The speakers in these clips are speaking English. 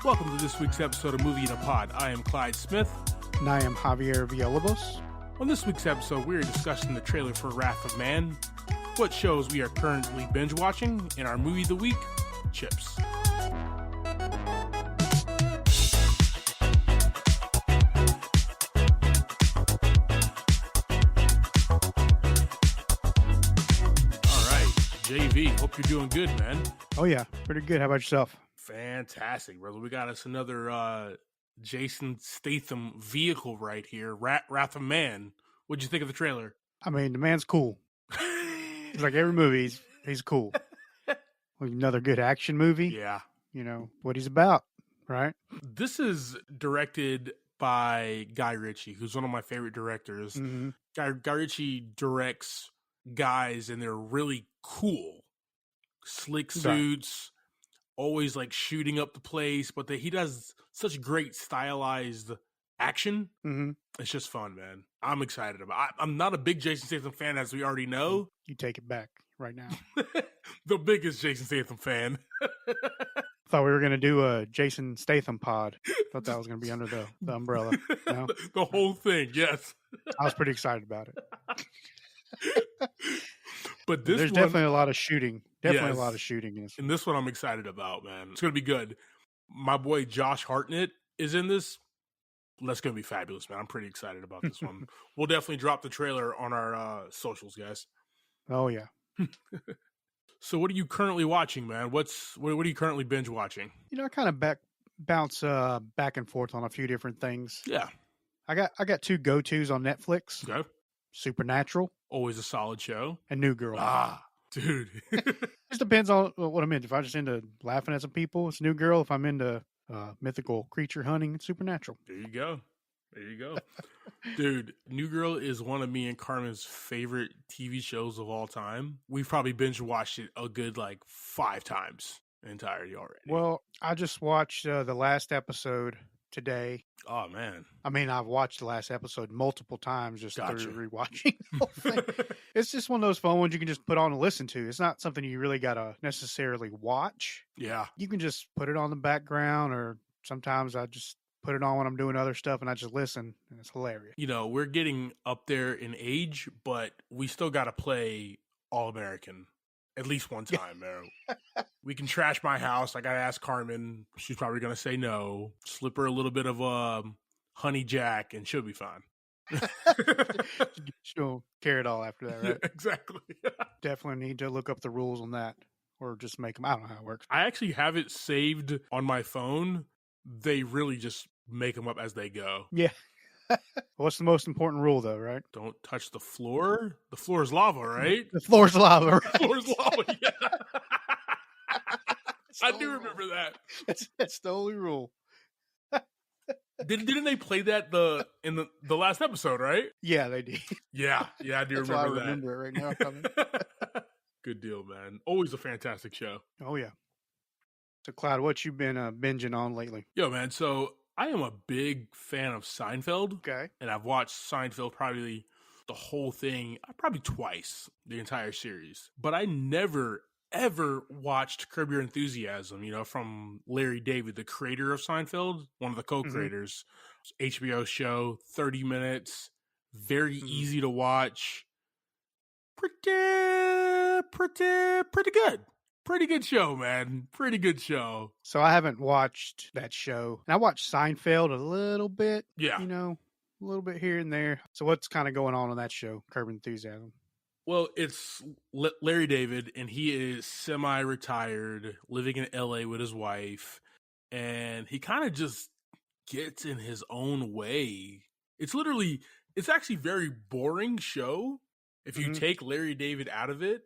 Welcome to this week's episode of Movie in a Pod. I am Clyde Smith. And I am Javier Villalobos. On this week's episode, we are discussing the trailer for Wrath of Man, what shows we are currently binge watching, and our movie of the week, Chips. JV, hope you're doing good, man. Oh, yeah. Pretty good. How about yourself? Fantastic, brother. We got us another Jason Statham vehicle right here, Wrath of Man. What'd you think of the trailer? I mean, the man's cool. It's like every movie, he's cool. Another good action movie. Yeah. You know, what he's about, right? This is directed by Guy Ritchie, who's one of my favorite directors. Mm-hmm. Guy Ritchie directs guys and they're really cool, slick suits, always like shooting up the place, but he does such great stylized action. Mm-hmm. It's just fun, man. I'm excited about it. I'm not a big Jason Statham fan, as we already know. You take it back right now. The biggest Jason Statham fan. Thought we were going to do a Jason Statham pod. Thought that was going to be under the umbrella. No? The whole thing, yes. I was pretty excited about it. But there's definitely a lot of shooting. Definitely yes. A lot of shooting. And this one I'm excited about, man. It's going to be good. My boy Josh Hartnett is in this. That's going to be fabulous, man. I'm pretty excited about this one. We'll definitely drop the trailer on our socials, guys. Oh, yeah. So what are you currently watching, man? What are you currently binge watching? You know, I kind of bounce back and forth on a few different things. Yeah. I got two go-tos on Netflix. Okay. Supernatural. Always a solid show. And New Girl. Ah, dude. Just depends on what I'm into. If I'm just into laughing at some people, it's New Girl. If I'm into mythical creature hunting, it's Supernatural. There you go. Dude, New Girl is one of me and Carmen's favorite TV shows of all time. We've probably binge watched it a good 5 times in entirety already. Well, I just watched the last episode today. Oh, man. I mean, I've watched the last episode multiple times just through rewatching the whole thing. It's just one of those fun ones you can just put on and listen to. It's not something you really got to necessarily watch. Yeah. You can just put it on the background, or sometimes I just put it on when I'm doing other stuff and I just listen, and it's hilarious. You know, we're getting up there in age, but we still got to play All-American at least one time, man. We can trash my house. I got to ask Carmen. She's probably going to say no. Slip her a little bit of Honey Jack, and she'll be fine. She'll care it all after that, right? Exactly. Definitely need to look up the rules on that, or just make them. I don't know how it works. I actually have it saved on my phone. They really just make them up as they go. Yeah. What's the most important rule, though, right? Don't touch the floor. The floor is lava, right? The floor's lava, right? The floor is lava, yeah. I do remember that. That's the only rule. Didn't they play that in the last episode, right? Yeah, they did. Yeah, I do That's remember why I that. remember it right now. Good deal, man. Always a fantastic show. Oh, yeah. So, Clyde, what you been binging on lately? Yo, man, so I am a big fan of Seinfeld. Okay. And I've watched Seinfeld probably the whole thing, probably twice, the entire series. But I never, ever watched Curb Your Enthusiasm, from Larry David, the creator of Seinfeld, one of the co-creators. Mm-hmm. HBO show, 30 minutes, very easy to watch. Pretty good. Pretty good show, man. Pretty good show. So I haven't watched that show. And I watched Seinfeld a little bit. Yeah. A little bit here and there. So what's kind of going on that show, Curb Enthusiasm? Well, it's Larry David, and he is semi-retired, living in LA with his wife, and he kind of just gets in his own way. It's actually very boring show if you take Larry David out of it.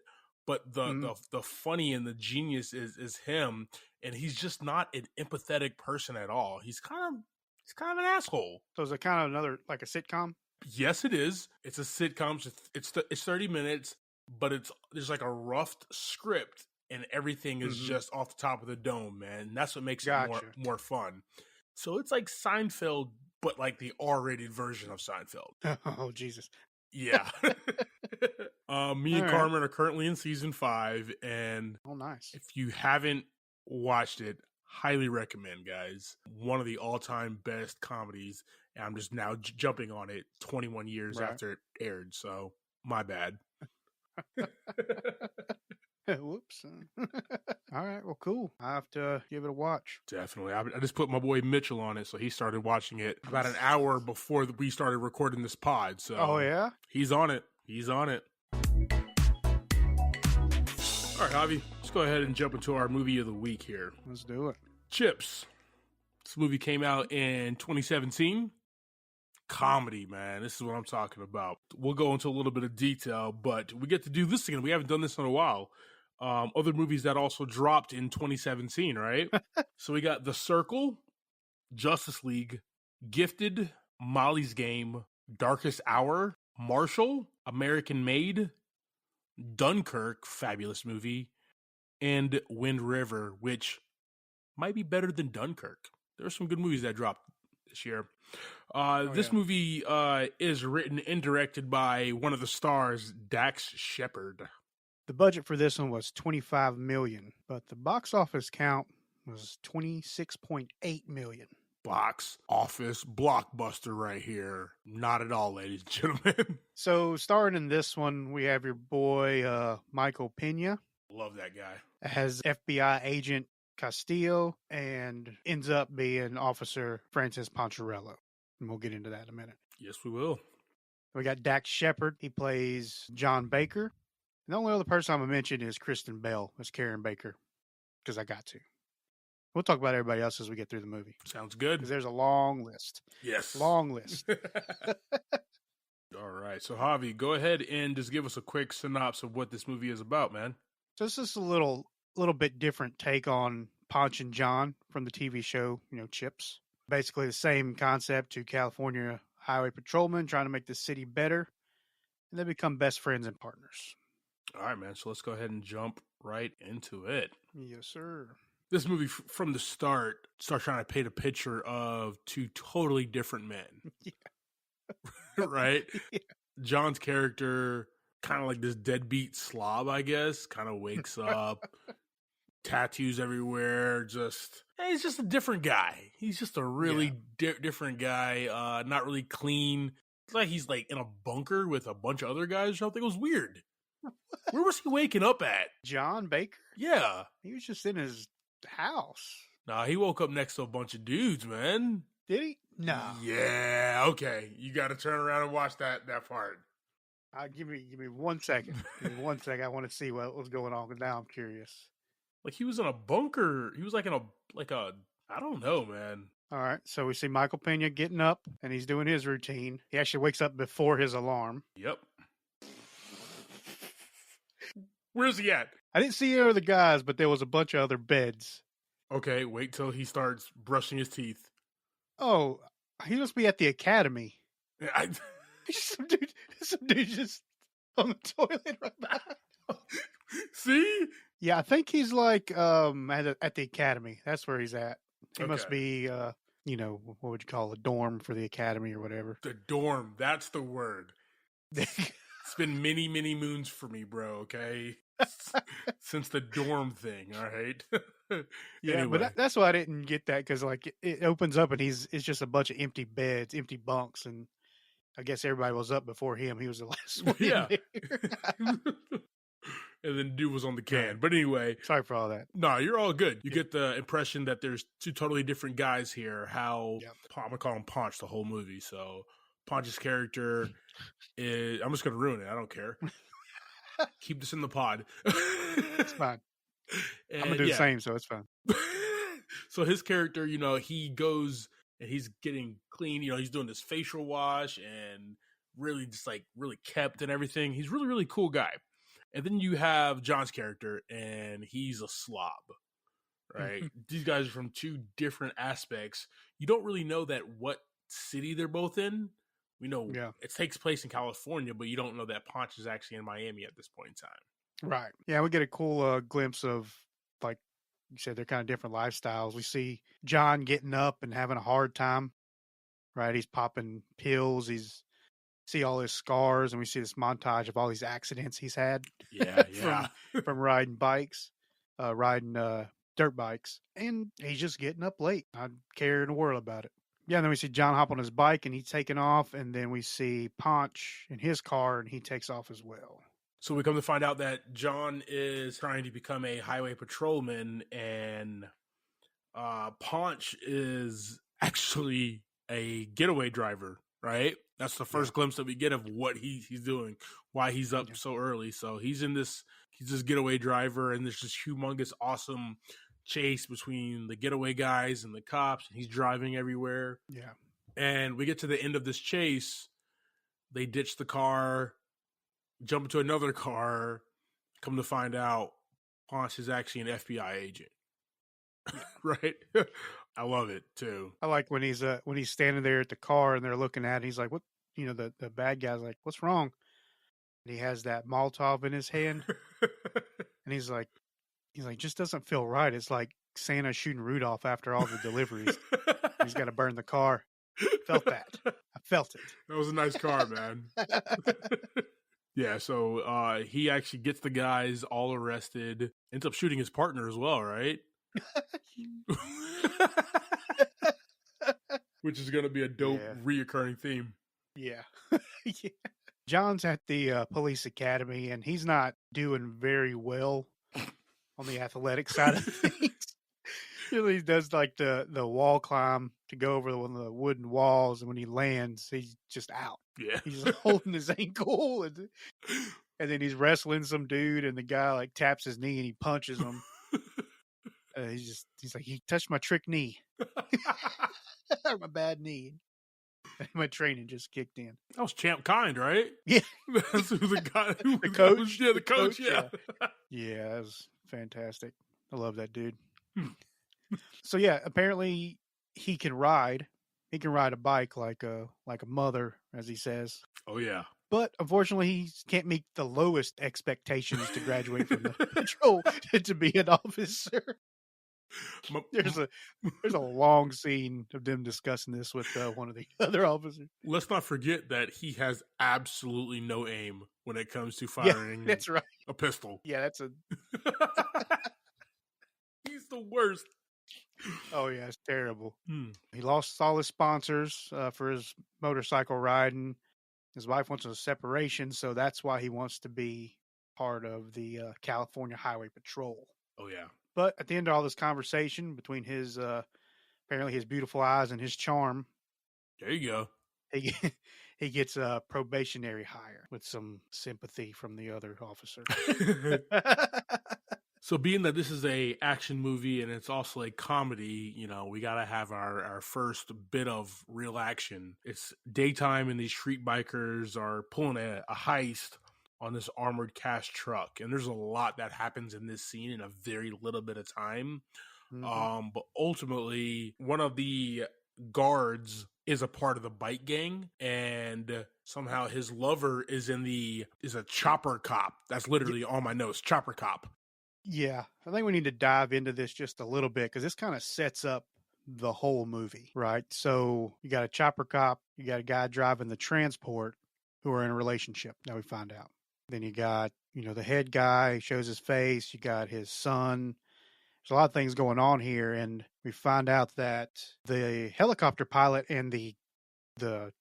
But the funny and the genius is him, and he's just not an empathetic person at all. He's kind of an asshole. So is it kind of another like a sitcom? Yes, it is. It's a sitcom. It's 30 minutes, but there's like a rough script, and everything is just off the top of the dome, man. And that's what makes it more fun. So it's like Seinfeld, but like the R-rated version of Seinfeld. Oh, Jesus. Yeah. Me and Carmen are currently in season 5, and oh, nice. if you haven't watched it, highly recommend, guys. One of the all-time best comedies, and I'm just now jumping on it 21 years after it aired, so my bad. Whoops. All right, well, cool. I have to give it a watch. Definitely. I just put my boy Mitchell on it, so he started watching it about an hour before we started recording this pod. So, oh yeah, he's on it. He's on it. All right, Javi, let's go ahead and jump into our movie of the week here. Let's do it. Chips. This movie came out in 2017. Comedy, man. This is what I'm talking about. We'll go into a little bit of detail, but we get to do this again. We haven't done this in a while. Other movies that also dropped in 2017, right? So we got The Circle, Justice League, Gifted, Molly's Game, Darkest Hour, Marshall, American Made, Dunkirk, fabulous movie, and Wind River, which might be better than Dunkirk. There are some good movies that dropped this year. This movie is written and directed by one of the stars, Dax Shepard. The budget for this one was $25 million, but the box office count was $26.8 million. Box office blockbuster right here. Not at all, ladies and gentlemen. So starring in this one, we have your boy Michael Pena. Love that guy. As FBI agent Castillo, and ends up being Officer Francis Poncherello. And we'll get into that in a minute. Yes, we will. We got Dax Shepard. He plays John Baker. And the only other person I'm going to mention is Kristen Bell as Karen Baker, because I got to. We'll talk about everybody else as we get through the movie. Sounds good. Because there's a long list. Yes. Long list. All right. So, Javi, go ahead and just give us a quick synopsis of what this movie is about, man. So this is a little bit different take on Ponch and John from the TV show, Chips. Basically the same concept, two California highway patrolmen trying to make the city better. And they become best friends and partners. All right, man. So let's go ahead and jump right into it. Yes, sir. This movie, from the start, starts trying to paint a picture of two totally different men. Yeah. Right? Yeah. John's character, kind of like this deadbeat slob, I guess, kind of wakes up, tattoos everywhere, he's just a different guy. He's just a really different guy, not really clean. It's like he's like in a bunker with a bunch of other guys or something. It was weird. Where was he waking up at? John Baker? Yeah. He was just in his house. Nah, he woke up next to a bunch of dudes, man. Did he? No. Yeah, okay. You got to turn around and watch that part. Give me 1 second. Give me 1 second. I want to see what was going on, because now I'm curious. Like, he was in a bunker. He was like in a I don't know, man. All right. So we see Michael Pena getting up, and he's doing his routine. He actually wakes up before his alarm. Yep. Where's he at? I didn't see any other guys, but there was a bunch of other beds. Okay, wait till he starts brushing his teeth. Oh, he must be at the academy. Yeah, some dude just on the toilet right behind. See? Yeah, I think he's like at the academy. That's where he's at. He must be what would you call a dorm for the academy or whatever. The dorm, that's the word. It's been many, many moons for me, bro, okay? Since the dorm thing, all right? Yeah, anyway. But that's why I didn't get that, because like it opens up and it's just a bunch of empty beds, empty bunks, and I guess everybody was up before him. He was the last one. Yeah. And then dude was on the can. But anyway. Sorry for all that. No, you're all good. You get the impression that there's two totally different guys here. I'm going to call him Ponch the whole movie. So Ponch's character is, I'm just going to ruin it. I don't care. Keep this in the pod. It's fine. And, I'm going to do the same, so it's fine. So his character, he goes and he's getting clean. He's doing this facial wash and really just like really kept and everything. He's really, really cool guy. And then you have John's character, and he's a slob, right? These guys are from two different aspects. You don't really know that what city they're both in. We know it takes place in California, but you don't know that Ponch is actually in Miami at this point in time. Right. Yeah, we get a cool glimpse of, like you said, they're kind of different lifestyles. We see John getting up and having a hard time, right? He's popping pills. See all his scars, and we see this montage of all these accidents he's had. Yeah, from riding bikes, riding dirt bikes, and he's just getting up late, not caring in the world about it. Yeah, and then we see John hop on his bike and he's taking off, and then we see Ponch in his car and he takes off as well. So we come to find out that John is trying to become a highway patrolman, and Ponch is actually a getaway driver, right? That's the first glimpse that we get of what he's doing, why he's up so early. So he's this getaway driver, and there's this humongous, awesome chase between the getaway guys and the cops, and he's driving everywhere. Yeah. And we get to the end of this chase. They ditch the car, jump into another car, come to find out Ponce is actually an FBI agent. Right? I love it too. I like when he's standing there at the car and they're looking at it, he's like, what, the bad guy's like, what's wrong? And he has that Molotov in his hand and he's like, just doesn't feel right. It's like Santa shooting Rudolph after all the deliveries. He's got to burn the car. Felt that. I felt it. That was a nice car, man. Yeah, so he actually gets the guys all arrested, ends up shooting his partner as well, right? Which is going to be a dope reoccurring theme. Yeah. Yeah. John's at the police academy, and he's not doing very well on the athletic side of things. He does like the wall climb to go over one of the wooden walls, and when he lands, he's just out. Yeah. He's holding his ankle, and then he's wrestling some dude, and the guy like taps his knee and he punches him. He's like, he touched my trick knee. My bad knee. My training just kicked in. That was Champ Kind, right? Yeah. That's who the guy who the coach. Yeah, the coach, yeah. Yeah, that was fantastic. I love that dude. So yeah, apparently he can ride. He can ride a bike like a mother, as he says. Oh yeah. But unfortunately, he can't meet the lowest expectations to graduate from the patrol to be an officer. There's a long scene of them discussing this with one of the other officers. Let's not forget that he has absolutely no aim when it comes to firing. That's right. A pistol. Yeah, that's a. He's the worst. Oh yeah, it's terrible. He lost all his sponsors for his motorcycle riding. His wife wants a separation, so that's why he wants to be part of the California Highway Patrol. Oh yeah. But at the end of all this conversation between his apparently his beautiful eyes and his charm, there you go. He gets a probationary hire with some sympathy from the other officer. So being that this is a action movie and it's also a comedy, we got to have our first bit of real action. It's daytime and these street bikers are pulling a heist on this armored cash truck. And there's a lot that happens in this scene in a very little bit of time. Mm-hmm. But ultimately, one of the guards is a part of the bike gang, and somehow his lover is a chopper cop. That's literally on my notes, chopper cop. Yeah, I think we need to dive into this just a little bit because this kind of sets up the whole movie, right? So you got a chopper cop, you got a guy driving the transport who are in a relationship. Now we find out. Then you got, the head guy shows his face. You got his son. There's a lot of things going on here, and we find out that the helicopter pilot and the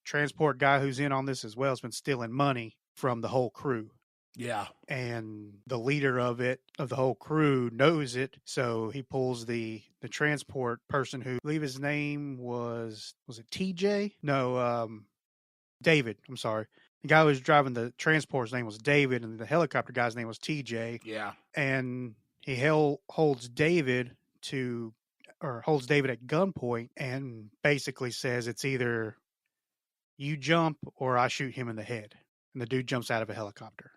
transport guy who's in on this as well has been stealing money from the whole crew. Yeah. And the leader of the whole crew knows it. So he pulls the transport person who, I believe his name was it TJ? No, David. I'm sorry. The guy who was driving the transport's name was David, and the helicopter guy's name was TJ. Yeah. And he holds David at gunpoint and basically says it's either you jump or I shoot him in the head. And the dude jumps out of a helicopter.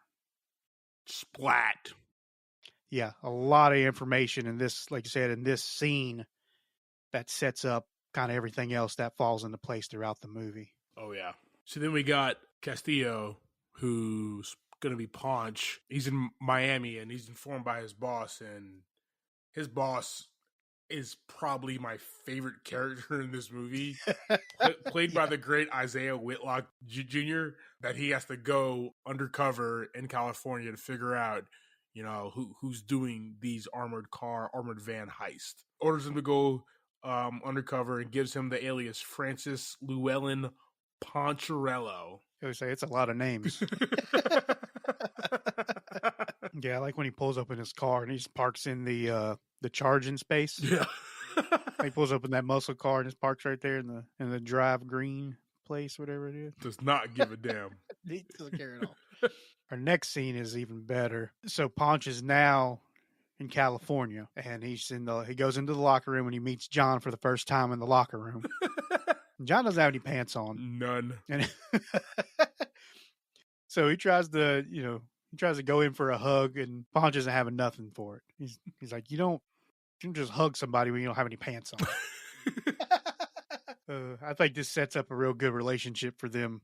Splat. Yeah, a lot of information in this, like you said, in this scene that sets up kind of everything else that falls into place throughout the movie. Oh, yeah. So then we got Castillo, who's going to be Ponch. He's in Miami, and he's informed by his boss, and his boss is probably my favorite character in this movie, played by the great Isaiah Whitlock Jr., that he has to go undercover in California to figure out, who's doing these armored van heist. Orders him to go undercover and gives him the alias Francis Llewellyn Poncherello. I would say it's a lot of names. Yeah, like when he pulls up in his car and he just parks in the charging space. Yeah. He pulls up in that muscle car and just parks right there in the drive green place, whatever it is. Does not give a damn. He doesn't care at all. Our next scene is even better. So Ponch is now in California, and he goes into the locker room and he meets John for the first time in the locker room. John doesn't have any pants on. None. And so he tries to go in for a hug, and Ponch isn't having nothing for it. He's like, you don't just hug somebody when you don't have any pants on. I think this sets up a real good relationship for them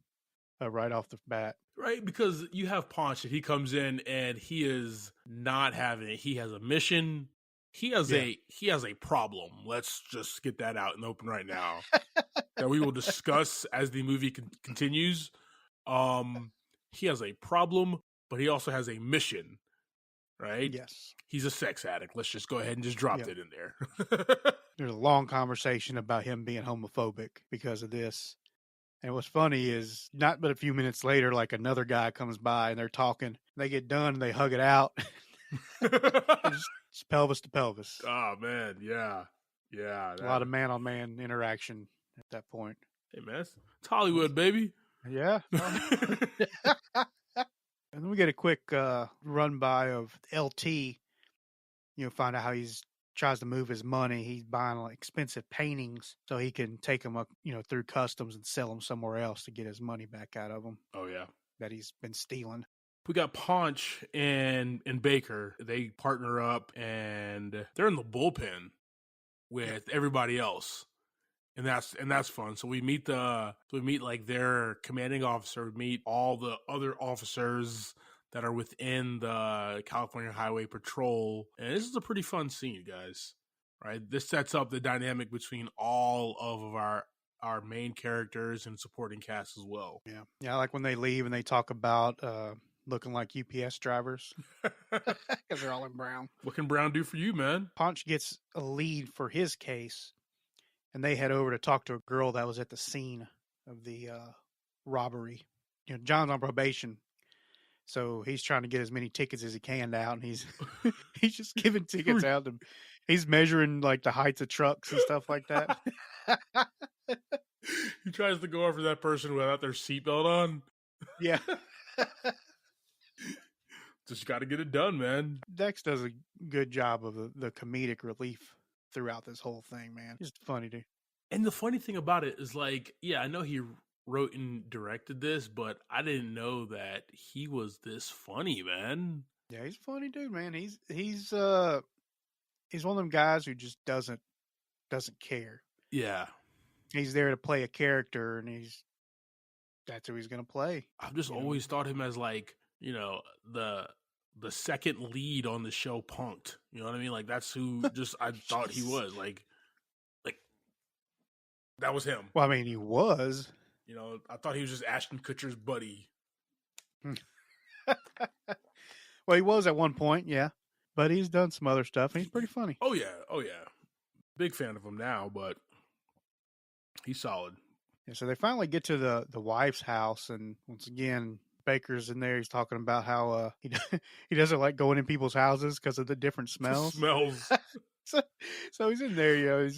right off the bat. Right, because you have Ponch and he comes in and he is not having it. He has a mission. He has a problem. Let's just get that out in the open right now. That we will discuss as the movie continues. He has a problem, but he also has a mission. Right? Yes. He's a sex addict. Let's just go ahead and just drop it in there. There's a long conversation about him being homophobic because of this. And what's funny is not but a few minutes later, like another guy comes by and they're talking. They get done and they hug it out. Just pelvis to pelvis. Oh, man. Yeah. Yeah. A lot of man-on-man interaction at that point. Hey, man. It's Hollywood, baby. Yeah. And then we get a quick run by of LT. Find out how he's tries to move his money. He's buying expensive paintings so he can take them up, through customs and sell them somewhere else to get his money back out of them. Oh yeah, that he's been stealing. We got Ponch and Baker. They partner up and they're in the bullpen with everybody else, and that's fun. So we meet like their commanding officer. We meet all the other officers that are within the California Highway Patrol. And this is a pretty fun scene, guys. Right? This sets up the dynamic between all of our main characters and supporting cast as well. Yeah. Yeah, I like when they leave and they talk about looking like UPS drivers. Because they're all in brown. What can brown do for you, man? Ponch gets a lead for his case, and they head over to talk to a girl that was at the scene of the robbery. John's on probation. So he's trying to get as many tickets as he can out, and he's just giving tickets out. He's measuring like the heights of trucks and stuff like that. He tries to go after that person without their seatbelt on. Yeah. Just got to get it done, man. Dex does a good job of the comedic relief throughout this whole thing, man. It's funny, dude. And the funny thing about it is, like, yeah, I know he wrote and directed this, but I didn't know that he was this funny, man. Yeah, he's a funny dude, man. He's one of them guys who just doesn't care. Yeah. He's there to play a character, and that's who he's going to play. I've just always thought him as like, the second lead on the show Punk'd. You know what I mean? Like that's who I thought he was. Like that was him. Well, I mean, he was. I thought he was just Ashton Kutcher's buddy. Well, he was at one point, yeah. But he's done some other stuff, and he's pretty funny. Oh, yeah. Big fan of him now, but he's solid. Yeah, so they finally get to the wife's house, and once again, Baker's in there. He's talking about how he doesn't like going in people's houses because of the different smells. So he's in there,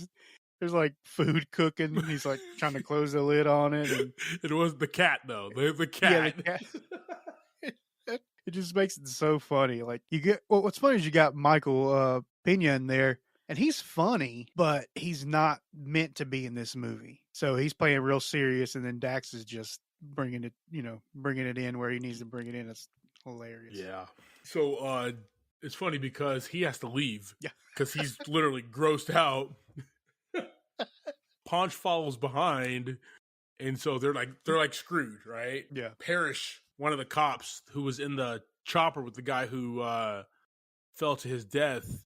there's like food cooking. He's like trying to close the lid on it. And it was the cat, though. The cat. Yeah, the cat. It just makes it so funny. Like what's funny is you got Michael Pena in there, and he's funny, but he's not meant to be in this movie. So he's playing real serious, and then Dax is just bringing it in where he needs to bring it in. It's hilarious. Yeah. So it's funny because he has to leave. Yeah. Because he's literally grossed out. Ponch follows behind, and so they're like screwed, right? Yeah. Parrish, one of the cops who was in the chopper with the guy who fell to his death,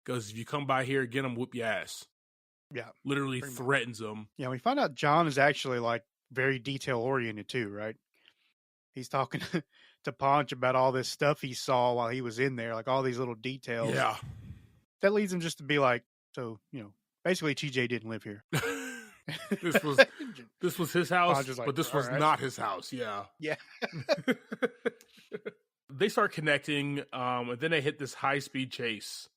goes, "If you come by here again, I'm whoop your ass." Yeah. Literally threatens him. Yeah, we find out John is actually like very detail oriented too, right? He's talking to Ponch about all this stuff he saw while he was in there, like all these little details. Yeah. That leads him just to be like, so, basically TJ didn't live here. This was his house, like, but this was right. not his house. Yeah. Yeah. They start connecting, and then they hit this high-speed chase.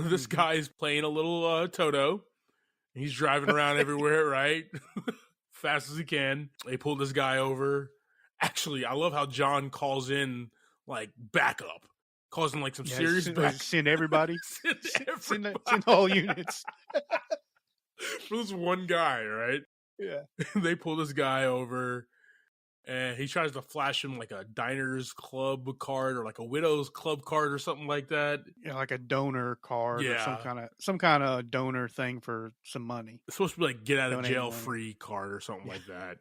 This guy's playing a little Toto. He's driving around everywhere, right? Fast as he can. They pull this guy over. Actually, I love how John calls in, like, backup. Calls in, like, some serious backup. Send everybody. Send all units. For this one guy, right? Yeah. They pull this guy over, and he tries to flash him, like, a Diners Club card or, like, a Widow's Club card or something like that. Yeah, like a donor card or some kind of donor thing for some money. It's supposed to be, like, get out of jail free card or something like that.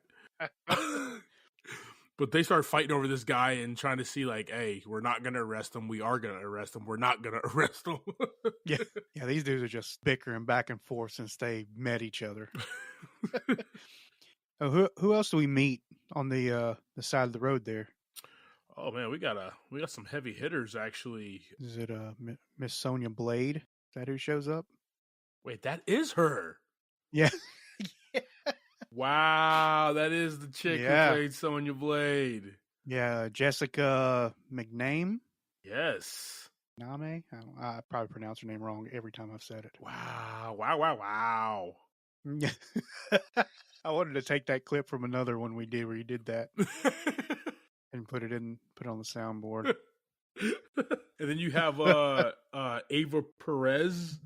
But they start fighting over this guy and trying to see, like, hey, we're not going to arrest him. We are going to arrest him. We're not going to arrest him. Yeah, these dudes are just bickering back and forth since they met each other. Who else do we meet on the side of the road there? Oh man, we got some heavy hitters actually. Is it Miss Sonia Blade? Is that who shows up? Wait, that is her. Yeah. Wow, that is the chick who played Sonya Blade. Yeah, Jessica McName. Yes. Name? I probably pronounce her name wrong every time I've said it. Wow. I wanted to take that clip from another one we did where you did that and put it on the soundboard. And then you have Ava Perez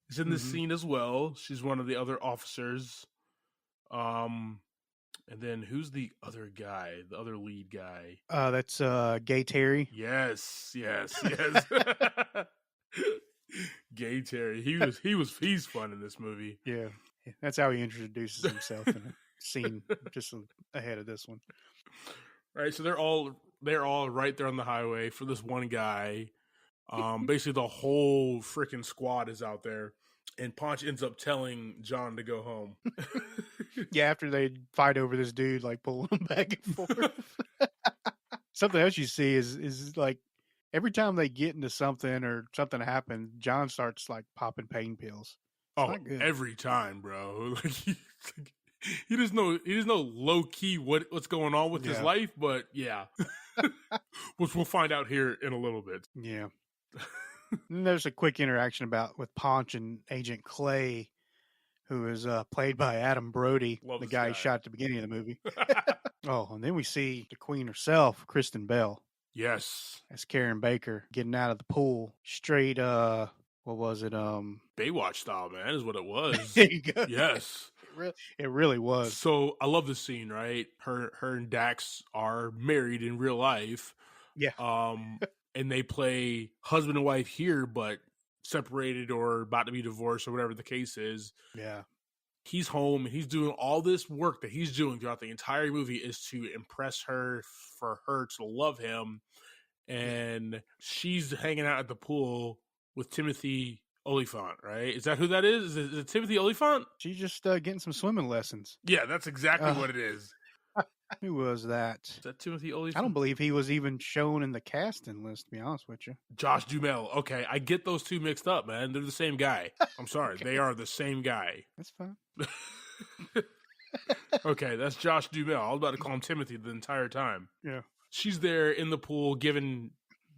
is in this scene as well. She's one of the other officers. And then who's the other guy? The other lead guy? That's Gay Terry. Yes. Gay Terry. He's fun in this movie. Yeah. That's how he introduces himself in a scene just ahead of this one. Right, so they're all right there on the highway for this one guy. Basically the whole freaking squad is out there. And Ponch ends up telling John to go home. Yeah, after they fight over this dude, like pulling him back and forth. Something else you see is like every time they get into something or something happens, John starts like popping pain pills. It's every time, bro. Like he doesn't know low key what's going on with his life, but yeah, which we'll find out here in a little bit. Yeah. And there's a quick interaction with Ponch and Agent Clay, who is played by Adam Brody, the guy he shot at the beginning of the movie. Oh, and then we see the Queen herself, Kristen Bell. Yes, as Karen Baker getting out of the pool straight. What was it? Baywatch style, man, is what it was. There you go. Yes. It really was. So I love this scene, right? Her and Dax are married in real life. Yeah. And they play husband and wife here, but separated or about to be divorced or whatever the case is. Yeah. He's home and he's doing all this work that he's doing throughout the entire movie is to impress her, for her to love him. And she's hanging out at the pool with Timothy Olyphant, right? Is that who that is? Is it Timothy Olyphant? She's just getting some swimming lessons. Yeah, that's exactly what it is. Who was that? Is that Timothy Olyphant? I don't believe he was even shown in the casting list, to be honest with you. Josh Duhamel. Okay, I get those two mixed up, man. They're the same guy. I'm sorry. Okay. They are the same guy. That's fine. Okay, that's Josh Duhamel. I was about to call him Timothy the entire time. Yeah. She's there in the pool giving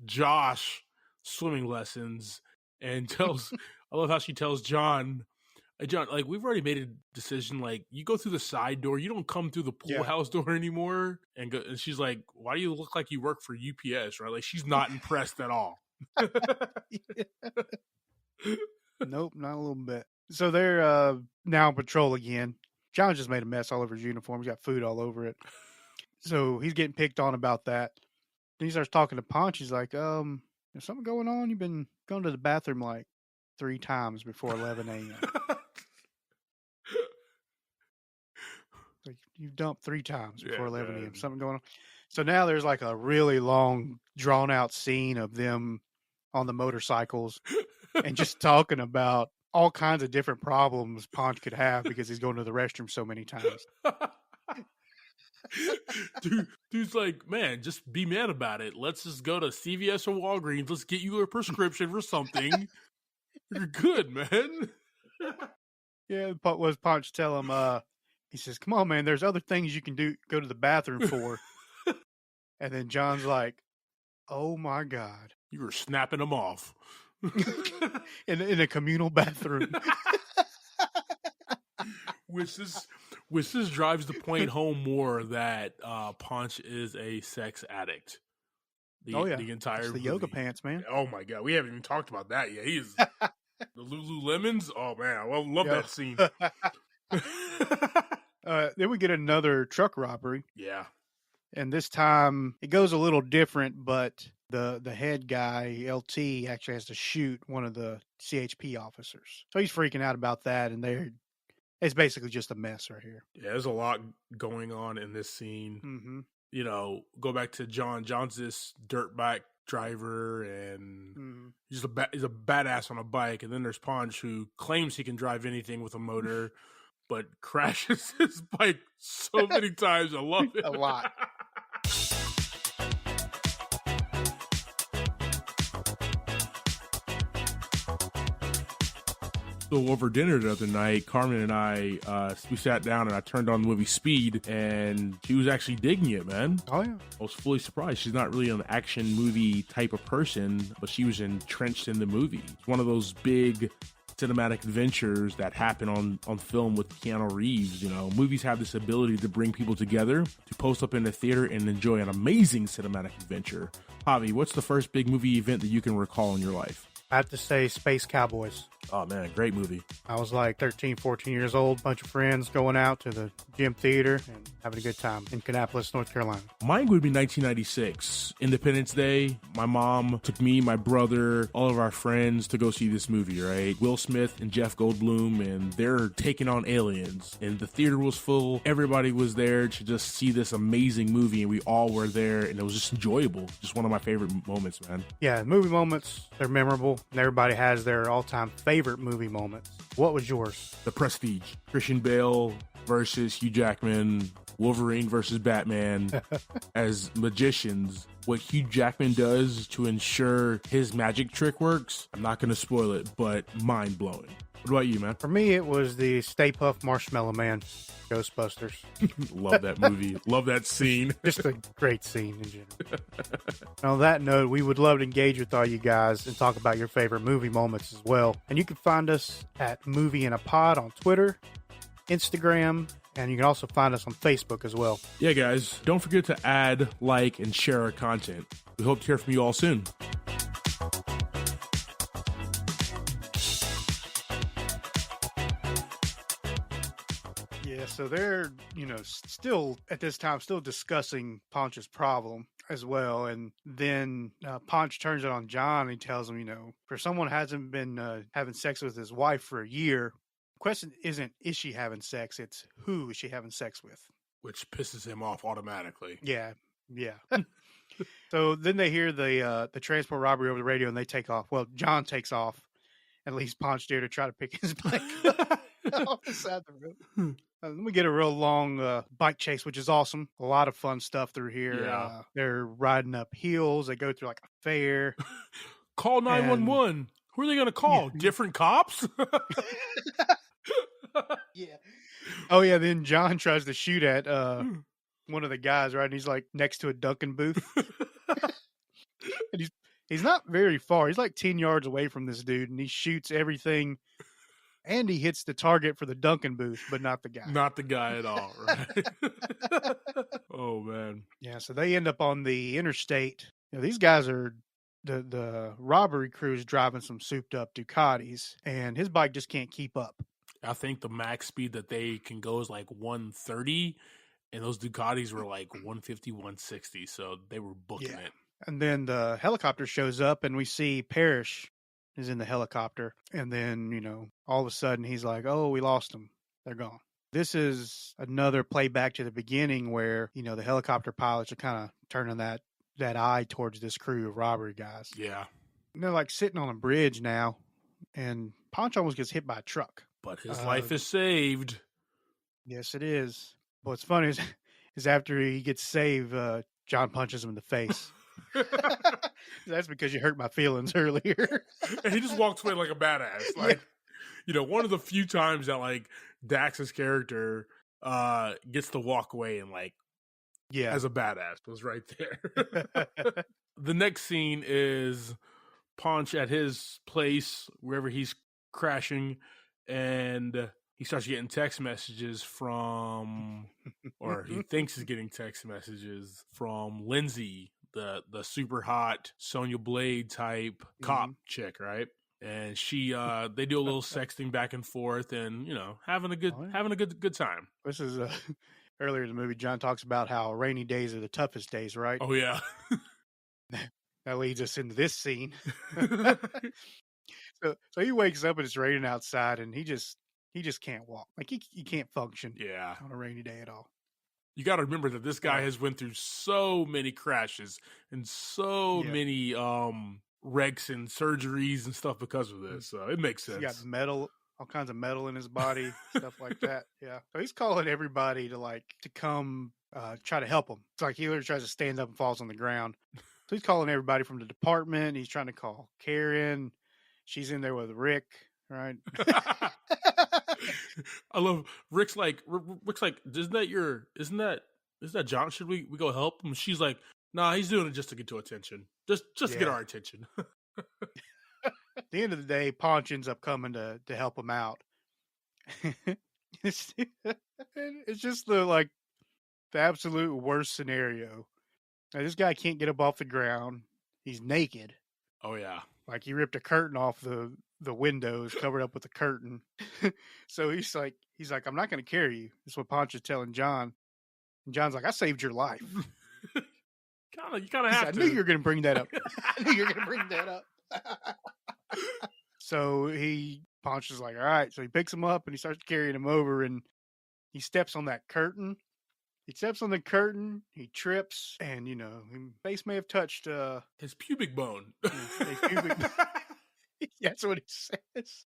Josh swimming lessons and I love how she tells John, hey, John, like, we've already made a decision. Like, you go through the side door. You don't come through the pool house door anymore. And she's like, why do you look like you work for UPS, right? Like, she's not impressed at all. Nope, not a little bit. So they're now on patrol again. John just made a mess all over his uniform. He's got food all over it. So he's getting picked on about that. Then he starts talking to Ponch. He's like, there's something going on? You've been going to the bathroom like 3 times before 11 a.m. Like, you've dumped 3 times before 11 a.m. Something going on. So now there's like a really long, drawn out scene of them on the motorcycles and just talking about all kinds of different problems Ponch could have because he's going to the restroom so many times. Dude's like, man, just be mad about it. Let's just go to CVS or Walgreens. Let's get you a prescription for something. You're good, man. Yeah, what was Punch tell him? He says, "Come on, man. There's other things you can do. Go to the bathroom for." And then John's like, "Oh my God!" You were snapping them off in a communal bathroom. Which this drives the point home more that Punch is a sex addict. The entire it's the movie. yoga pants, man. Oh my God, we haven't even talked about that yet. He's the Lululemons. Oh man, I love that scene. Then we get another truck robbery. Yeah, and this time it goes a little different, but the head guy LT actually has to shoot one of the CHP officers, so he's freaking out about that, and it's basically just a mess right here. Yeah, there's a lot going on in this scene. Mm-hmm. You know, go back to John. John's this dirtbag driver, and he's a badass on a bike. And then there's Punch, who claims he can drive anything with a motor, but crashes his bike so many times. I love it. A lot. So over dinner the other night, Carmen and I, we sat down and I turned on the movie Speed, and she was actually digging it, man. Oh, yeah. I was fully surprised. She's not really an action movie type of person, but she was entrenched in the movie. It's one of those big cinematic adventures that happen on film with Keanu Reeves. You know, movies have this ability to bring people together, to post up in the theater and enjoy an amazing cinematic adventure. Javi, what's the first big movie event that you can recall in your life? I have to say Space Cowboys. Oh, man, great movie. I was like 13, 14 years old, bunch of friends going out to the gym theater and having a good time in Kannapolis, North Carolina. Mine would be 1996, Independence Day. My mom took me, my brother, all of our friends to go see this movie, right? Will Smith and Jeff Goldblum, and they're taking on aliens. And the theater was full. Everybody was there to just see this amazing movie, and we all were there, and it was just enjoyable. Just one of my favorite moments, man. Yeah, movie moments, they're memorable, and everybody has their all-time favorite movie moments. What was yours? The Prestige. Christian Bale versus Hugh Jackman. Wolverine versus Batman as magicians. What Hugh Jackman does to ensure his magic trick works, I'm not going to spoil it, but mind-blowing. What about you, man? For me, it was the Stay Puft Marshmallow Man, Ghostbusters. Love that movie. Love that scene. Just a great scene in general. And on that note, we would love to engage with all you guys and talk about your favorite movie moments as well. And you can find us at Movie in a Pod on Twitter, Instagram, and you can also find us on Facebook as well. Yeah, guys, don't forget to add, like, and share our content. We hope to hear from you all soon. Yeah, so they're, still at this time, still discussing Ponch's problem as well. And then Ponch turns it on John and he tells him, for someone who hasn't been having sex with his wife for a year, the question isn't, is she having sex? It's who is she having sex with? Which pisses him off automatically. Yeah. So then they hear the transport robbery over the radio and they take off. Well, John takes off and leaves Ponch there to try to pick his bike up off the side of the road. Then we get a real long bike chase, which is awesome. A lot of fun stuff through here. Yeah. They're riding up hills. They go through like a fair. Call 911. Who are they going to call? Yeah. Different cops? Yeah. Oh, yeah. Then John tries to shoot at one of the guys, right? And he's like next to a Dunkin' booth. And he's not very far. He's like 10 yards away from this dude, and he shoots everything. And he hits the target for the Dunkin' booth, but not the guy. Not the guy at all, right? Oh, man. Yeah, so they end up on the interstate. These guys are, the robbery crew's driving some souped-up Ducatis, and his bike just can't keep up. I think the max speed that they can go is like 130, and those Ducatis were like 150, 160, so they were booking it. And then the helicopter shows up, and we see Parrish is in the helicopter. And then, all of a sudden he's like, oh, we lost them. They're gone. This is another playback to the beginning where, the helicopter pilots are kind of turning that eye towards this crew of robbery guys. Yeah. And they're like sitting on a bridge now, and Ponch almost gets hit by a truck. But his life is saved. Yes, it is. What's funny is is after he gets saved, John punches him in the face. That's because you hurt my feelings earlier. And he just walks away like a badass. Like, one of the few times that like Dax's character gets to walk away and like as a badass was right there. The next scene is Ponch at his place, wherever he's crashing, and he starts getting text messages from, or he thinks he's getting text messages from Lindsay, the super hot Sonya Blade type cop chick, right? And she, they do a little sexting back and forth, and having a good time. This is earlier in the movie. John talks about how rainy days are the toughest days, right? Oh yeah. That leads us into this scene. So he wakes up and it's raining outside, and he just can't walk. Like he can't function. Yeah. On a rainy day at all. You got to remember that this guy has went through so many crashes and so many wrecks and surgeries and stuff because of this. So it makes sense. He got metal, all kinds of metal in his body, stuff like that. Yeah. So he's calling everybody to come try to help him. It's like he literally tries to stand up and falls on the ground. So he's calling everybody from the department. He's trying to call Karen. She's in there with Rick, right? I love Rick's like, isn't that John? Should we go help him? She's like, nah, he's doing it just to get to attention. Just to get our attention. At the end of the day, Ponch ends up coming to help him out. It's just the absolute worst scenario. Now, this guy can't get up off the ground. He's naked. Oh yeah. Like he ripped a curtain off the windows, covered up with a curtain. So he's like, I'm not going to carry you. That's what Ponch is telling John. And John's like, I saved your life. You kind of have to. I knew you were going to bring that up. I knew you were going to bring that up. So Ponch is like, all right. So he picks him up and he starts carrying him over, and he steps on that curtain. He steps on the curtain, he trips, and, his face may have touched his pubic bone. That's what he says.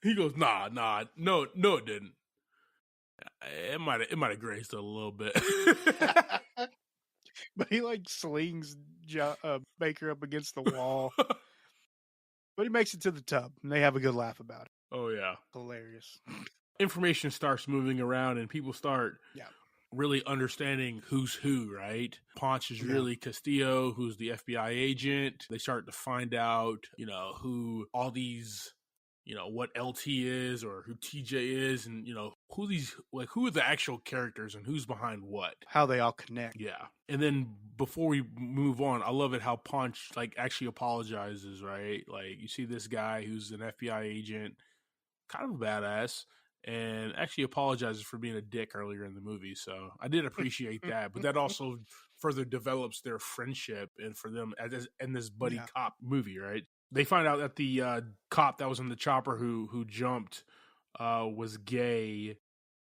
He goes, nah, no, it didn't. It might have grazed it a little bit. But he slings Baker up against the wall. But he makes it to the tub, and they have a good laugh about it. Oh yeah, hilarious. Information starts moving around, and people start really understanding who's who, right? Ponch is really Castillo, who's the FBI agent. They start to find out, who all these, what LT is or who TJ is, and, who are the actual characters and who's behind what. How they all connect. Yeah. And then before we move on, I love it how Ponch, actually apologizes, right? Like, you see this guy who's an FBI agent, kind of a badass, and actually apologizes for being a dick earlier in the movie. So I did appreciate that, but that also further develops their friendship and for them in this buddy cop movie, right? They find out that the cop that was in the chopper who jumped was gay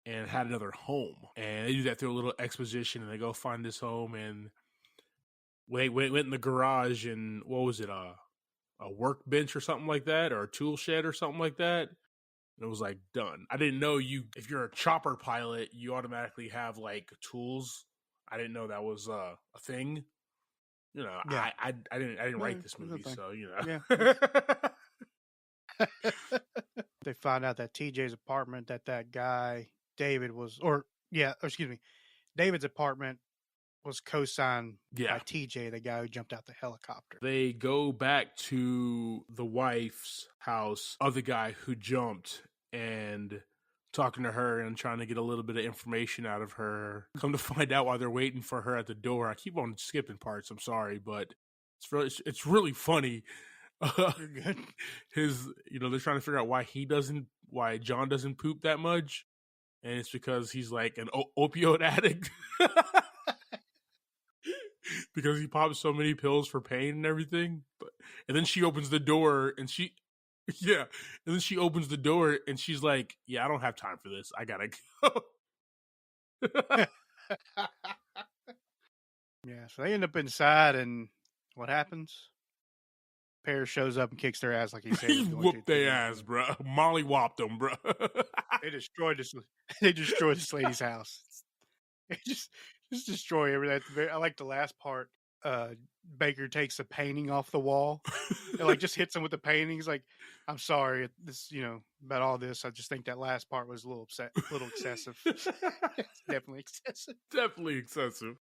and had another home. And they do that through a little exposition, and they go find this home, and went in the garage, and what was it, a workbench or something like that, or a tool shed or something like that. And it was done. I didn't know if you're a chopper pilot, you automatically have tools. I didn't know that was a thing. I didn't write this movie, so They find out that TJ's apartment, that guy David was, David's apartment was co-signed by TJ, the guy who jumped out the helicopter. They go back to the wife's house of the guy who jumped and talking to her and trying to get a little bit of information out of her. Come to find out while they're waiting for her at the door. I keep on skipping parts. I'm sorry, but it's really funny. You're good. They're trying to figure out why John doesn't poop that much. And it's because he's an opioid addict. Because he pops so many pills for pain and everything. And then she opens the door and opens the door and she's like, yeah, I don't have time for this. I gotta go. Yeah, so they end up inside, and what happens? Pear shows up and kicks their ass like he said. He whooped their ass, bro. Molly whopped them, bro. They destroyed this lady's house. just destroy everything. At the I like the last part. Baker takes a painting off the wall and like just hits him with the painting. He's like, "I'm sorry, this about all this. I just think that last part was a little excessive. It's definitely excessive." Definitely excessive.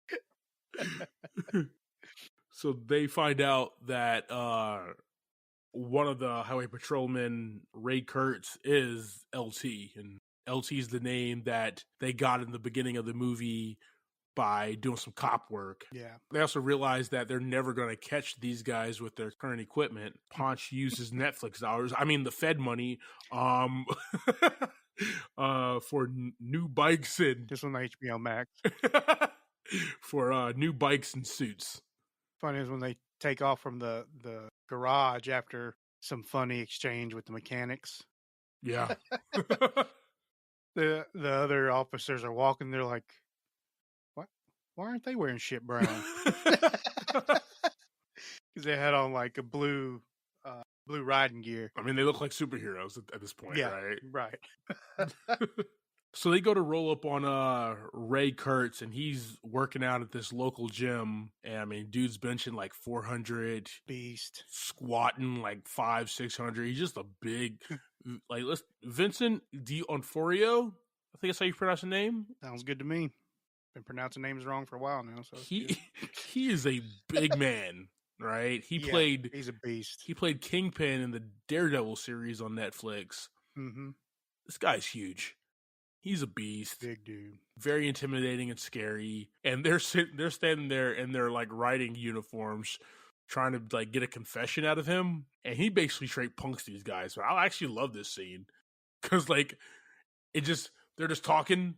So they find out that one of the highway patrolmen, Ray Kurtz, is LT, and LT is the name that they got in the beginning of the movie by doing some cop work. Yeah. They also realize that they're never going to catch these guys with their current equipment. Ponch uses Netflix dollars, the Fed money, for new bikes and Just on HBO Max. for new bikes and suits. Funny is when they take off from the garage after some funny exchange with the mechanics. Yeah. The other officers are walking. They're like, "What? Why aren't they wearing shit brown?" Because they had on like a blue riding gear. I mean, they look like superheroes at this point, Yeah, right? Right. So they go to roll up on Ray Kurtz, and he's working out at this local gym. And I mean, dude's benching like 400, Beast, squatting like 500-600. He's just a big, like Vincent D'Onofrio. I think that's how you pronounce the name. Sounds good to me. Been pronouncing names wrong for a while now. So he is a big man, right? He's a beast. He played Kingpin in the Daredevil series on Netflix. Mm-hmm. This guy's huge. He's a beast. Big dude. Very intimidating and scary. And they're standing there in their like riding uniforms trying to like get a confession out of him. And he basically straight punks these guys. But I actually love this scene. Cause like they're just talking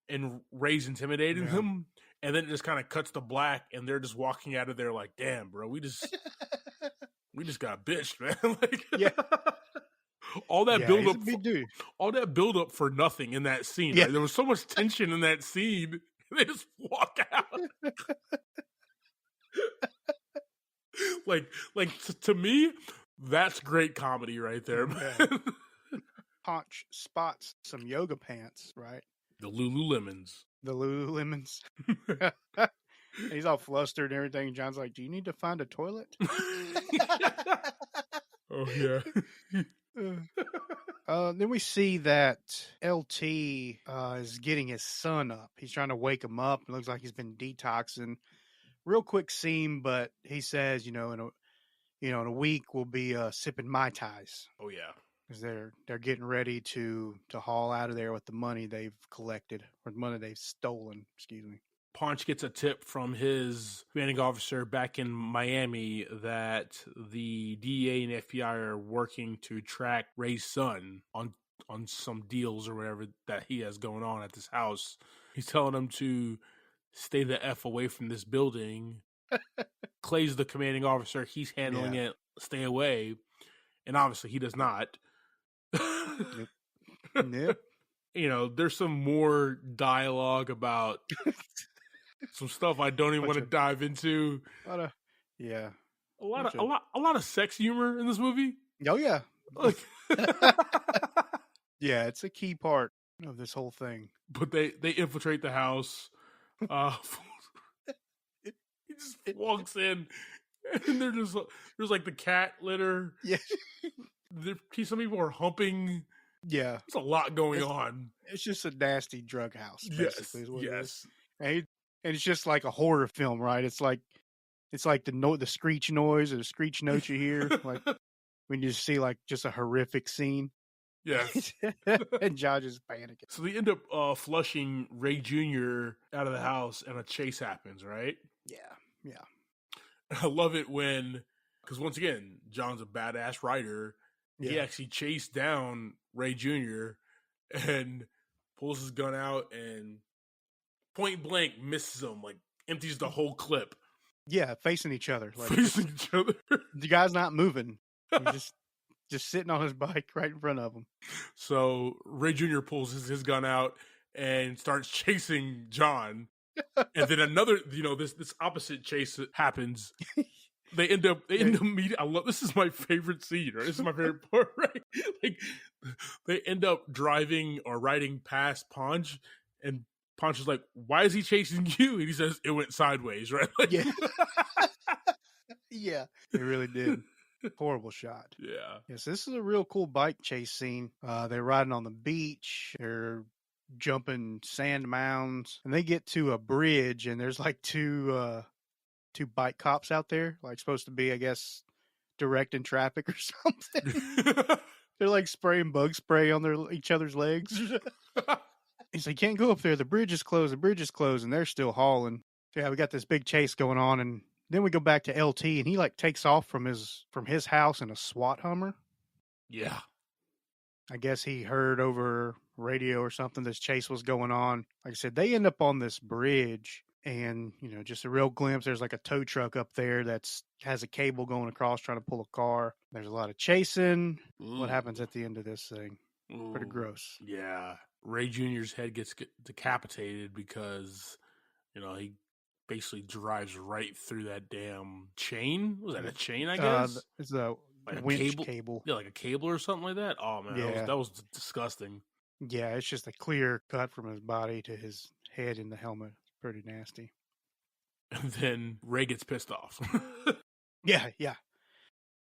and Ray's intimidating him. And then it just kind of cuts to black and they're just walking out of there like, damn, bro, we just got bitched, man. Like, yeah. All that build up, big dude. All that build up for nothing in that scene. Yeah. Right? There was so much tension in that scene. They just walk out. like to me, that's great comedy right there, man. Yeah. Ponch spots some yoga pants, right? The Lululemons. He's all flustered and everything. John's like, "Do you need to find a toilet?" Oh yeah. Then we see that LT is getting his son up. He's trying to wake him up. It looks like he's been detoxing. Real quick scene, but he says, in a week we'll be sipping Mai Tais. Oh yeah, because they're getting ready to haul out of there with the money they've collected or the money they've stolen. Excuse me. Ponch gets a tip from his commanding officer back in Miami that the DEA and FBI are working to track Ray's son on some deals or whatever that he has going on at this house. He's telling him to stay the F away from this building. Clay's the commanding officer. He's handling it. Stay away. And obviously he does not. Nope. There's some more dialogue about some stuff I don't even want to dive into. A lot of sex humor in this movie. Oh yeah. Yeah, it's a key part of this whole thing. But they infiltrate the house. He just walks in, and there's like the cat litter. Yeah. Some people are humping. Yeah, there's a lot going on. It's just a nasty drug house, basically. Yes. And it's just like a horror film, right? It's like the screech noise or the screech note you hear, like when you see like just a horrific scene. Yes. And Josh is panicking. So they end up flushing Ray Jr. out of the house, and a chase happens, right? Yeah. I love it because once again, John's a badass writer. Yeah. He actually chased down Ray Jr. and pulls his gun out and point blank misses him, like empties the whole clip. Yeah, facing each other. Like, facing each other. The guy's not moving. He's just sitting on his bike right in front of him. So Ray Jr. pulls his gun out and starts chasing John. And then another, this opposite chase happens. They end up meeting. This is my favorite scene, right? This is my favorite part, right? Like they end up driving or riding past Ponch, and Poncho's like, why is he chasing you? And he says, it went sideways, right? Like, Yeah. Yeah, it really did. Horrible shot. Yeah. Yes, this is a real cool bike chase scene. They're riding on the beach. They're jumping sand mounds, and they get to a bridge, and there's like two bike cops out there, like supposed to be, I guess, directing traffic or something. They're like spraying bug spray on each other's legs. He's like, can't go up there. The bridge is closed. The bridge is closed, and they're still hauling. So yeah, we got this big chase going on, and then we go back to LT, and he like takes off from his house in a SWAT Hummer. Yeah. I guess he heard over radio or something this chase was going on. Like I said, they end up on this bridge, and just a real glimpse. There's like a tow truck up there that's has a cable going across trying to pull a car. There's a lot of chasing. Ooh. What happens at the end of this thing? Ooh. Pretty gross. Yeah. Ray Jr.'s head gets decapitated because, he basically drives right through that damn chain. Was that a chain, I guess? It's a like winch cable. Yeah, like a cable or something like that. Oh, man, Yeah. that was disgusting. Yeah, it's just a clear cut from his body to his head in the helmet. It's pretty nasty. And then Ray gets pissed off. Yeah.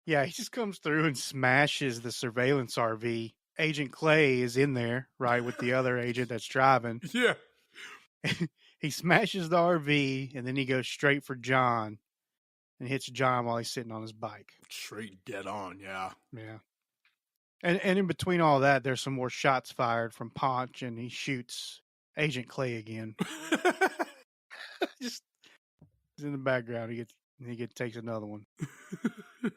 Yeah, he just comes through and smashes the surveillance RV. Agent Clay is in there, right, with the other agent that's driving. Yeah. He smashes the RV, and then he goes straight for John and hits John while he's sitting on his bike. Straight dead on, yeah. Yeah. And in between all that, there's some more shots fired from Ponch, and he shoots Agent Clay again. Just in the background, he takes another one.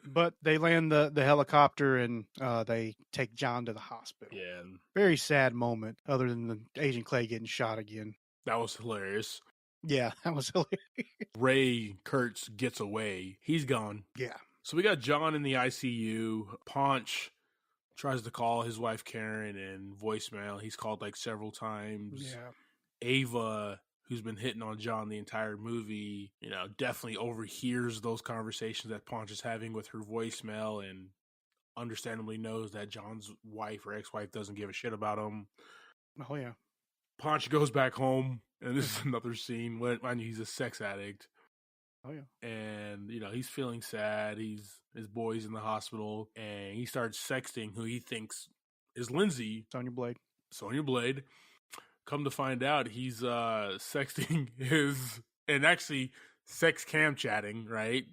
But they land the helicopter, and they take John to the hospital. Yeah. Very sad moment, other than the Agent Clay getting shot again. That was hilarious. Yeah, that was hilarious. Ray Kurtz gets away. He's gone. Yeah. So we got John in the ICU. Ponch tries to call his wife Karen in voicemail. He's called like several times. Yeah. Ava, who's been hitting on John the entire movie, definitely overhears those conversations that Ponch is having with her voicemail and understandably knows that John's wife or ex-wife doesn't give a shit about him. Oh, yeah. Ponch goes back home, and this is another scene. Mind you, he's a sex addict. Oh, yeah. And, he's feeling sad. His boy's in the hospital, and he starts sexting who he thinks is Lindsay. Sonya Blade. Come to find out, he's sexting and actually sex cam chatting, right?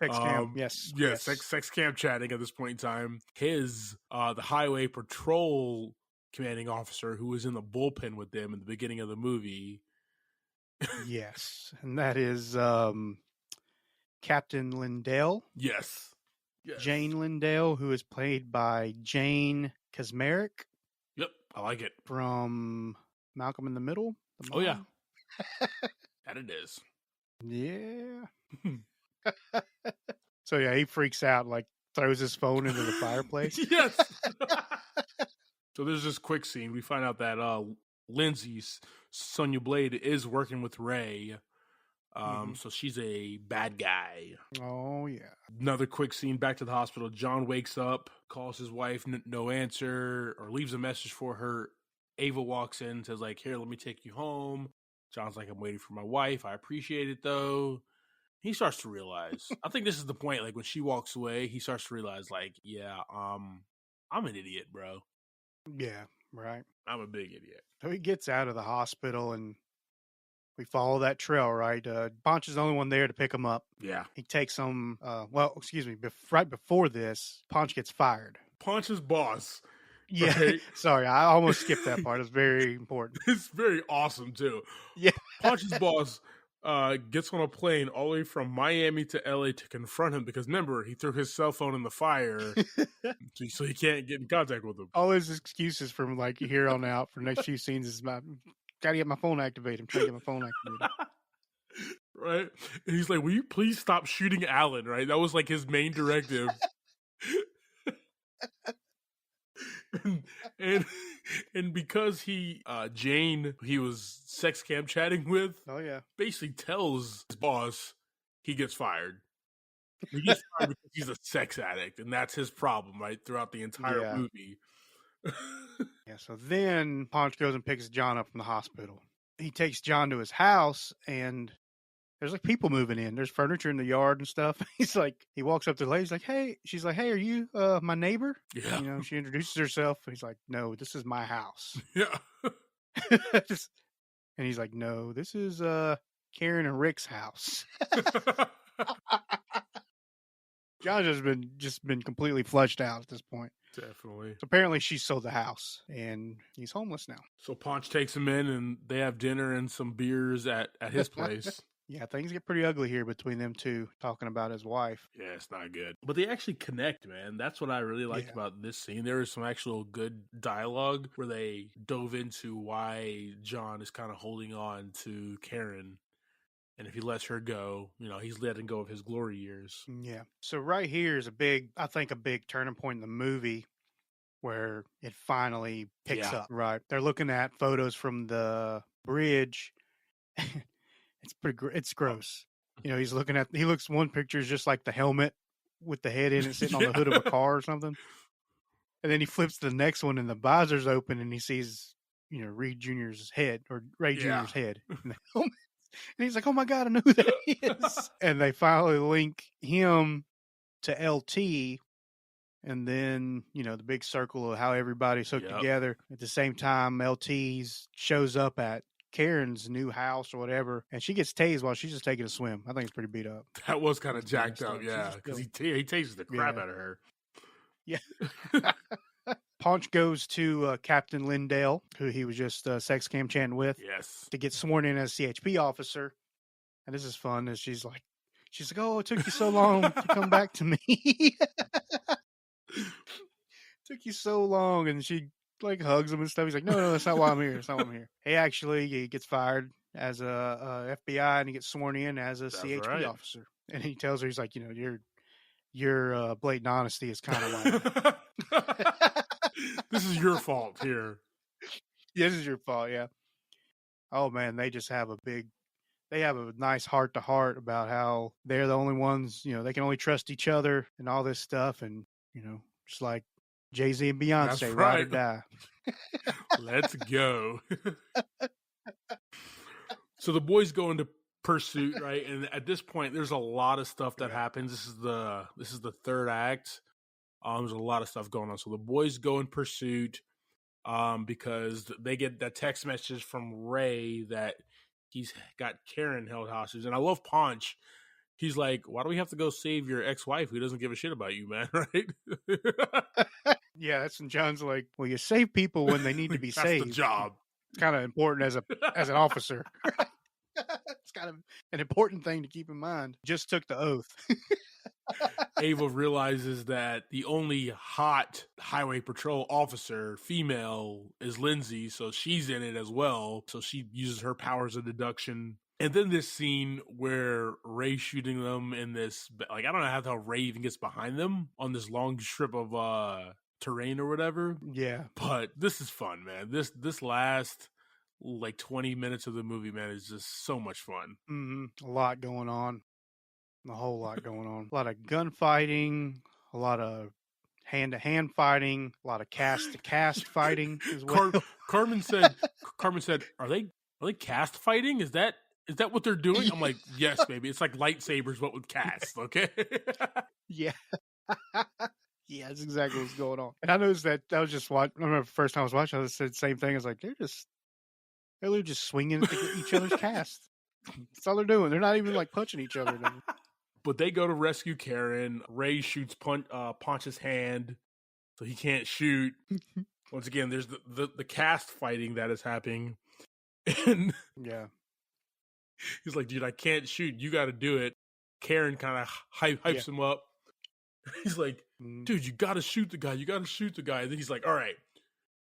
Sex cam, yes. Yeah, yes. Sex cam chatting at this point in time. The highway patrol commanding officer who was in the bullpen with them in the beginning of the movie. Yes, and that is Captain Lindell. Yes. Jane Lindell, who is played by Jane Kaczmarek. Yep, I like it. From Malcolm in the Middle. Oh, yeah. That it is. Yeah. So, yeah, he freaks out, like, throws his phone into the fireplace. Yes. So there's this quick scene. We find out that Lindsay's Sonya Blade is working with Ray. So she's a bad guy. Oh, yeah. Another quick scene, back to the hospital. John wakes up, calls his wife, no answer, or leaves a message for her. Ava walks in, says, like, here, let me take you home. John's like, I'm waiting for my wife. I appreciate it, though. He starts to realize, I think this is the point, like, when she walks away, he starts to realize, like, yeah, I'm an idiot, bro. Yeah, right. I'm a big idiot. So he gets out of the hospital, and we follow that trail, right? Ponch is the only one there to pick him up. Yeah. He takes him, right before this, Ponch gets fired. Ponch's boss. Yeah, right? Sorry, I almost skipped that part. It's very important. It's very awesome, too. Yeah. Ponch's boss gets on a plane all the way from Miami to LA to confront him because, remember, he threw his cell phone in the fire so he can't get in contact with him. All his excuses from, like, here on out for the next few scenes is gotta get my phone activated. I'm trying to get my phone activated. Right? And he's like, will you please stop shooting Alan, right? That was, like, his main directive. and because Jane, he was sex cam chatting with, oh yeah, basically tells his boss he gets fired. He gets fired because he's a sex addict, and that's his problem, right, throughout the entire movie. Yeah, so then Ponch goes and picks John up from the hospital. he takes John to his house, and there's like people moving in. There's furniture in the yard and stuff. He's like, he walks up to the lady. He's like, hey, she's like, hey, are you my neighbor? Yeah. She introduces herself. He's like, no, this is my house. Yeah. And he's like, no, this is Karen and Rick's house. John's just been completely flushed out at this point. Definitely. So apparently she sold the house and he's homeless now. So Ponch takes him in and they have dinner and some beers at his place. Yeah, things get pretty ugly here between them two, talking about his wife. Yeah, it's not good. But they actually connect, man. That's what I really liked about this scene. There was some actual good dialogue where they dove into why John is kind of holding on to Karen. And if he lets her go, he's letting go of his glory years. Yeah. So right here is a big turning point in the movie where it finally picks up. Right. They're looking at photos from the bridge. It's gross. One picture is just like the helmet with the head in it sitting on the hood of a car or something. And then he flips to the next one and the visor's open and he sees, Ray Jr.'s head in the helmet. And he's like, oh my God, I know who that is. And they finally link him to LT. And then, the big circle of how everybody's hooked together. At the same time, LT shows up at Karen's new house or whatever, and she gets tased while she's just taking a swim. I think it's pretty beat up. That was kind of jacked up, yeah, because he tases the crap out of her. Yeah. Ponch goes to Captain Lindell, who he was just sex cam chatting with, to get sworn in as CHP officer. And this is fun. As she's like, oh, it took you so long to come back to me. Took you so long, and she like hugs him and stuff. He's like, no, that's not why I'm here. That's not why I'm here. He gets fired as a FBI and he gets sworn in as a CHP officer. And he tells her, he's like, your blatant honesty is kind of like this is your fault here. Yeah, this is your fault. Yeah. Oh man, they just have they have a nice heart to heart about how they're the only ones, they can only trust each other and all this stuff. And, just like Jay-Z and Beyonce, ride or die. Let's go. So the boys go into pursuit, right? And at this point, there's a lot of stuff that happens. This is the third act. There's a lot of stuff going on. So the boys go in pursuit because they get that text message from Ray that he's got Karen held hostage. And I love Ponch. He's like, why do we have to go save your ex-wife who doesn't give a shit about you, man? Right? Yeah, that's when John's like, well, you save people when they need to be saved. That's the job. It's kind of important as an officer. It's kind of an important thing to keep in mind. Just took the oath. Ava realizes that the only hot highway patrol officer, female, is Lindsay, so she's in it as well. So she uses her powers of deduction. And then this scene where Ray's shooting them in this, like, I don't know how Ray even gets behind them on this long strip of terrain or whatever. Yeah. But this is fun, man. This last like 20 minutes of the movie, man, is just so much fun. Mm-hmm. A lot going on. A whole lot going on. A lot of gunfighting, a lot of hand-to-hand fighting, a lot of cast-to-cast fighting as well. Carmen said, are they cast fighting? Is that what they're doing? I'm like, yes, baby. It's like lightsabers, but with cast, okay? Yeah. Yeah, that's exactly what's going on. And I noticed that I was just watching. I remember the first time I was watching, I said the same thing. I was like, they're literally just swinging at each other's cast. That's all they're doing. They're not even like punching each other. But they go to rescue Karen. Ray shoots Ponch's hand, so he can't shoot. Once again, there's the cast fighting that is happening. And yeah. He's like, dude, I can't shoot. You got to do it. Karen kind of hypes him up. He's like, dude, you got to shoot the guy. You got to shoot the guy. And then he's like, all right,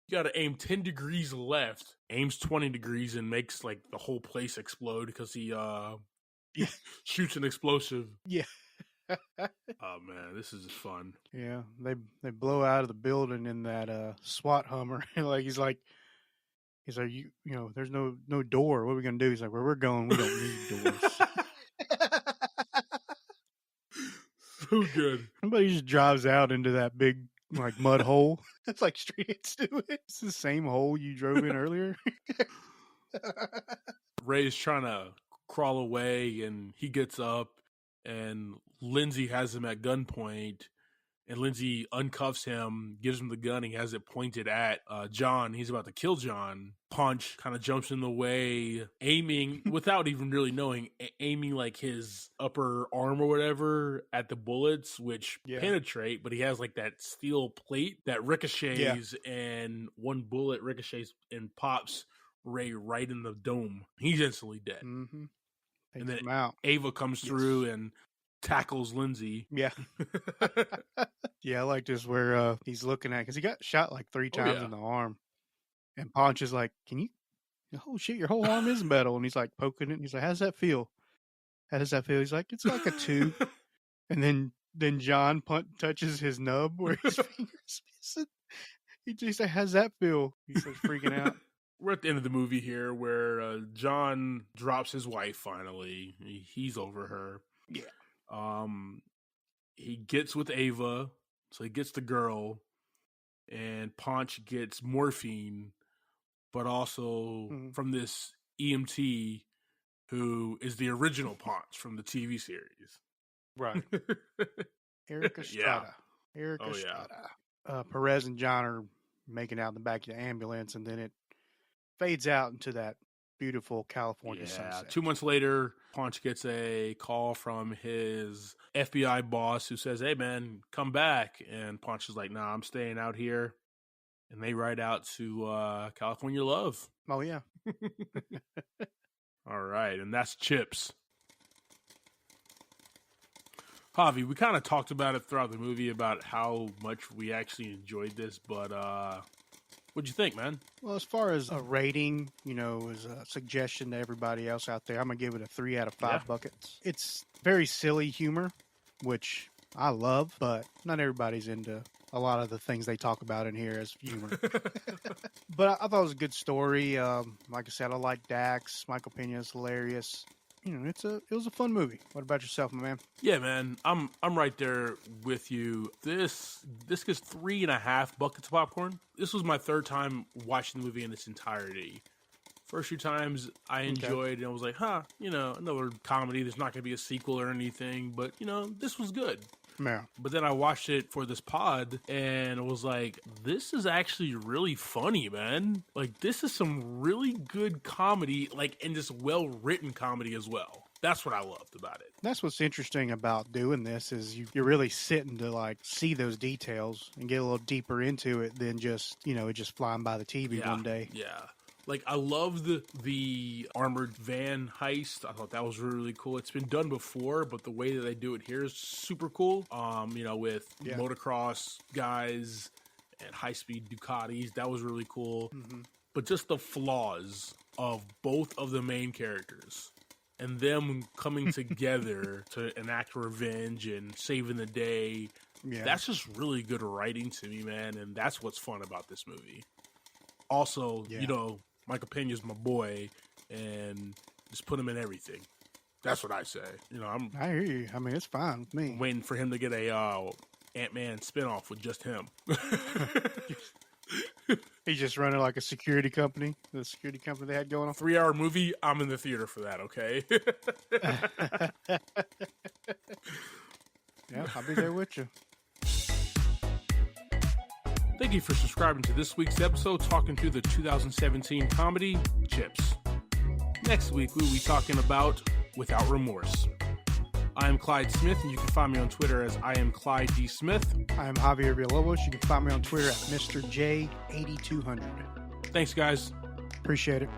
you got to aim 10 degrees left. Aims 20 degrees and makes like the whole place explode because he shoots an explosive. Yeah. Oh, man, this is just fun. Yeah, they blow out of the building in that SWAT Hummer. He's like, you know, there's no door. What are we gonna do? He's like, where we're going, we don't need doors. So good. Somebody just drives out into that big like mud hole. It's like streets do it. It's the same hole you drove in earlier. Ray's trying to crawl away, and he gets up, and Lindsay has him at gunpoint, and Lindsay uncuffs him, gives him the gun, he has it pointed at John. He's about to kill John. Punch kind of jumps in the way, aiming, without even really knowing, aiming like his upper arm or whatever at the bullets, which penetrate, but he has like that steel plate that ricochets, and one bullet ricochets and pops Ray right in the dome. He's instantly dead. Mm-hmm. And then Ava comes through and tackles Lindsay. Yeah. Yeah, I like this where he's looking at, because he got shot like 3 times in the arm. And Ponch is like, oh shit, your whole arm is metal. And he's like poking it. And he's like, how does that feel? How does that feel? He's like, it's like a 2. And then John touches his nub where his finger's missing. He's like, how's that feel? He starts freaking out. We're at the end of the movie here where John drops his wife finally. He's over her. Yeah. He gets with Ava, so he gets the girl, and Ponch gets morphine, but also from this EMT who is the original Ponch from the TV series. Right. Eric Estrada. Eric Estrada. Perez and John are making out in the back of the ambulance, and then it fades out into that beautiful California sunset. 2 months later, Ponch gets a call from his FBI boss who says, hey, man, come back. And Ponch is like, nah, I'm staying out here. And they ride out to California Love. Oh, yeah. All right, and that's Chips. Javi, we kind of talked about it throughout the movie about how much we actually enjoyed this, but what'd you think, man? Well, as far as a rating, as a suggestion to everybody else out there, I'm going to give it a 3 out of 5 buckets. It's very silly humor, which I love, but not everybody's into a lot of the things they talk about in here as humor. But I thought it was a good story. Like I said, I like Dax. Michael Pena's hilarious. It was a fun movie. What about yourself, my man? Yeah, man, I'm right there with you. This gets 3.5 buckets of popcorn. This was my 3rd time watching the movie in its entirety. First 2 times I enjoyed, and I was like, another comedy. There's not going to be a sequel or anything, but this was good. Yeah. But then I watched it for this pod, and it was like, this is actually really funny, man. Like, this is some really good comedy, and just well-written comedy as well. That's what I loved about it. That's what's interesting about doing this is you're really sitting to see those details and get a little deeper into it than just, it just flying by the TV one day. Yeah. I loved the armored van heist. I thought that was really, really cool. It's been done before, but the way that they do it here is super cool. With motocross guys and high-speed Ducatis. That was really cool. Mm-hmm. But just the flaws of both of the main characters and them coming together to enact revenge and saving the day. Yeah. That's just really good writing to me, man. And that's what's fun about this movie. Also, Michael Pena's my boy, and just put him in everything. That's what I say. I hear you. I mean, it's fine with me. I'm waiting for him to get a Ant-Man spinoff with just him. He's just running like a security company. The security company they had going on. 3-hour movie. I'm in the theater for that. Okay. Yeah, I'll be there with you. Thank you for subscribing to this week's episode, talking through the 2017 comedy, Chips. Next week, we'll be talking about Without Remorse. I am Clyde Smith, and you can find me on Twitter as I am Clyde D. Smith. I am Javier Villalobos. You can find me on Twitter at Mr. J8200. Thanks, guys. Appreciate it.